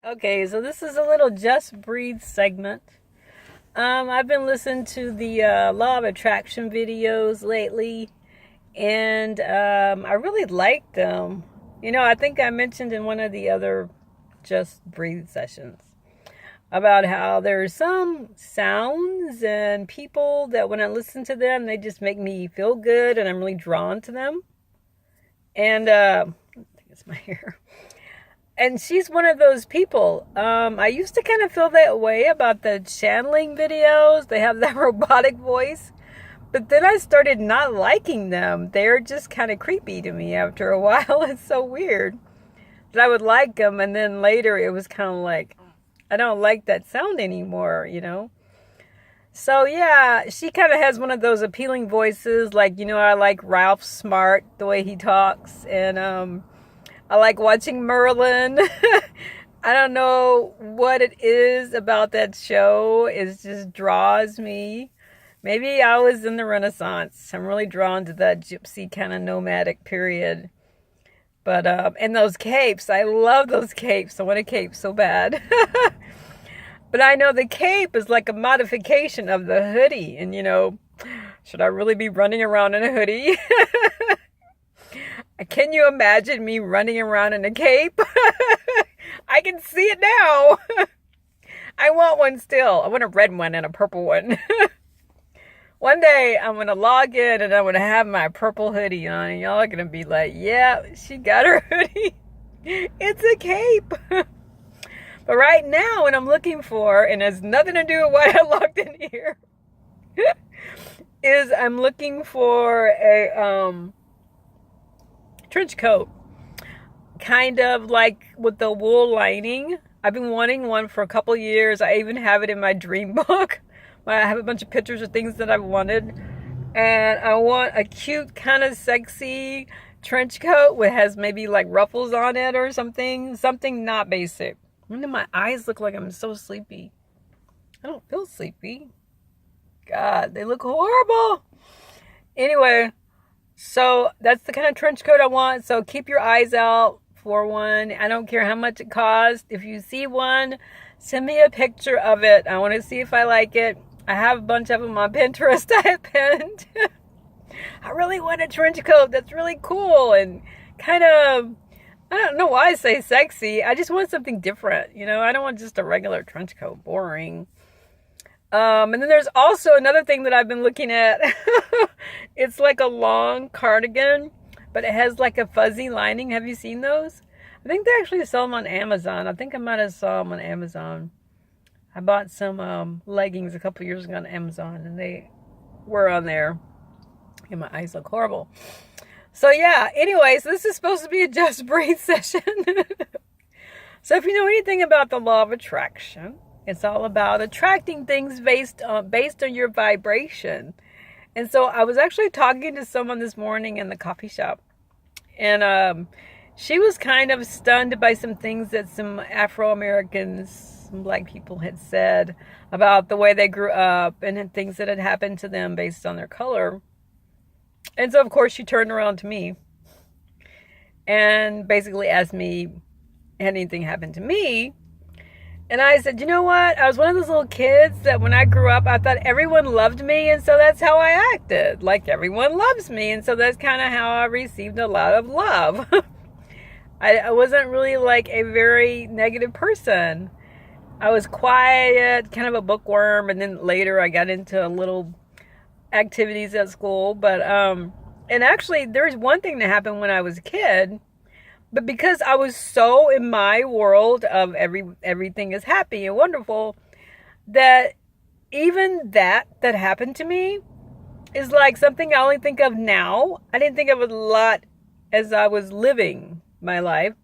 Okay, so this is a little Just Breathe segment. I've been listening to the Law of Attraction videos lately, and I really like them. I think I mentioned in one of the other Just Breathe sessions about how there's some sounds and people that when I listen to them, they just make me feel good, and I'm really drawn to them. And I think it's my hair. And she's one of those people. I used to kind of feel that way about the channeling videos. They have that robotic voice. But then I started not liking them. They're just kind of creepy to me after a while. It's so weird that I would like them. And then later it was kind of like, I don't like that sound anymore. So yeah, she kind of has one of those appealing voices. Like, I like Ralph Smart, the way he talks. And, I like watching Merlin. I don't know what it is about that show. It just draws me. Maybe I was in the Renaissance. I'm really drawn to that gypsy kind of nomadic period. But, and those capes. I love those capes. I want a cape so bad. But I know the cape is like a modification of the hoodie. And, should I really be running around in a hoodie? Can you imagine me running around in a cape? I can see it now. I want one still. I want a red one and a purple one. One day I'm going to log in and I'm going to have my purple hoodie on. And y'all are going to be like, yeah, she got her hoodie. It's a cape. But right now what I'm looking for, and has nothing to do with why I logged in here, is I'm looking for a trench coat, kind of like with the wool lining. I've been wanting one for a couple years. I even have it in my dream book. I have a bunch of pictures of things that I've wanted, and I want a cute kind of sexy trench coat that has maybe like ruffles on it or something not basic. When do my eyes look like I'm so sleepy? I don't feel sleepy. God, they look horrible. Anyway, so that's the kind of trench coat I want. So keep your eyes out for one. I don't care how much it costs. If you see one, send me a picture of it. I want to see if I like it. I have a bunch of them on Pinterest I have pinned. I really want a trench coat that's really cool and kind of, I don't know why I say sexy. I just want something different. I don't want just a regular trench coat. Boring. And then there's also another thing that I've been looking at. It's like a long cardigan, but it has like a fuzzy lining. Have you seen those? I think they actually sell them on Amazon. I think I might have saw them on Amazon. I bought some leggings a couple years ago on Amazon, and they were on there. And my eyes look horrible. So yeah, anyways, this is supposed to be a Just Breathe session. So if you know anything about the law of attraction, it's all about attracting things based on your vibration. And so I was actually talking to someone this morning in the coffee shop. And she was kind of stunned by some things that some Afro-Americans, some black people had said about the way they grew up and things that had happened to them based on their color. And so, of course, she turned around to me and basically asked me, had anything happened to me? And I said, you know what? I was one of those little kids that when I grew up, I thought everyone loved me. And so that's how I acted. Like everyone loves me. And so that's kind of how I received a lot of love. I wasn't really like a very negative person. I was quiet, kind of a bookworm. And then later I got into little activities at school. But, and actually there's one thing that happened when I was a kid. But because I was so in my world of everything is happy and wonderful, that even that happened to me is like something I only think of now. I didn't think of it a lot as I was living my life.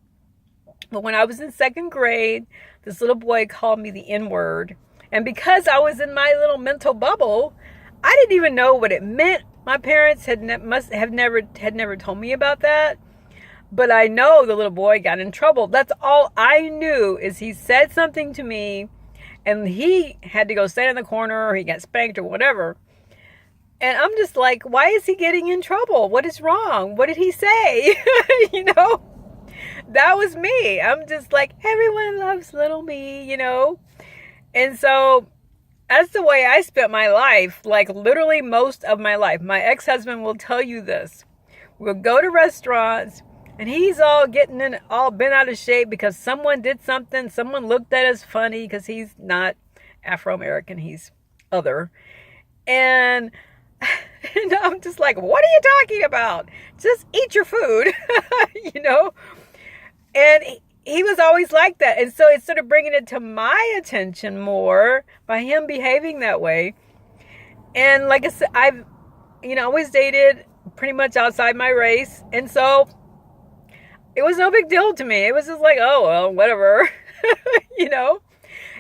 But when I was in second grade, this little boy called me the N-word. And because I was in my little mental bubble, I didn't even know what it meant. My parents must have never told me about that. But I know the little boy got in trouble. That's all I knew is he said something to me and he had to go stand in the corner or he got spanked or whatever. And I'm just like, why is he getting in trouble? What is wrong? What did he say? that was me. I'm just like, everyone loves little me, you know? And so that's the way I spent my life, like literally most of my life. My ex-husband will tell you this. We'll go to restaurants and he's all all bent out of shape because someone did something. Someone looked at us funny because he's not Afro-American. He's other. And I'm just like, what are you talking about? Just eat your food, you know? And he was always like that. And so it's sort of bringing it to my attention more by him behaving that way. And like I said, I've, always dated pretty much outside my race. And so it was no big deal to me. It was just like, oh, well, whatever, you know?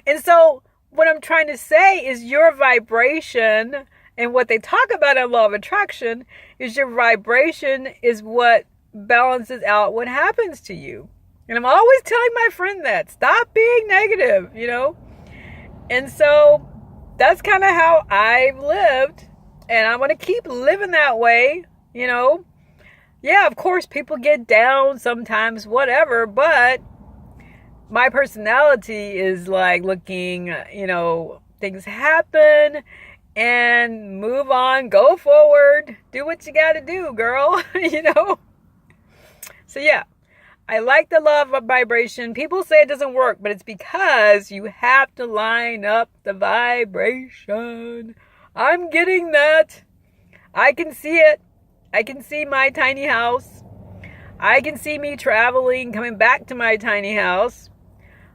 And so what I'm trying to say is your vibration, and what they talk about in law of attraction is your vibration is what balances out what happens to you. And I'm always telling my friend that. Stop being negative, you know? And so that's kind of how I've lived. And I want to keep living that way, you know? Yeah, of course, people get down sometimes, whatever. But my personality is like looking, things happen and move on, go forward, do what you got to do, girl, you know? So yeah. I like the law of vibration. People say it doesn't work, but it's because you have to line up the vibration. I'm getting that. I can see it. I can see my tiny house. I can see me traveling, coming back to my tiny house.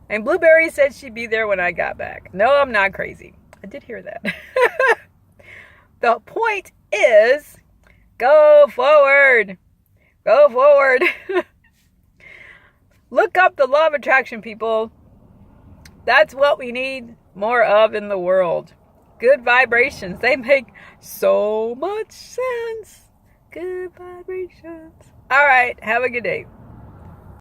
And Blueberry said she'd be there when I got back. No, I'm not crazy. I did hear that. The point is, go forward. Go forward. Look up the law of attraction, people. That's what we need more of in the world. Good vibrations. They make so much sense. Good vibrations. All right. Have a good day.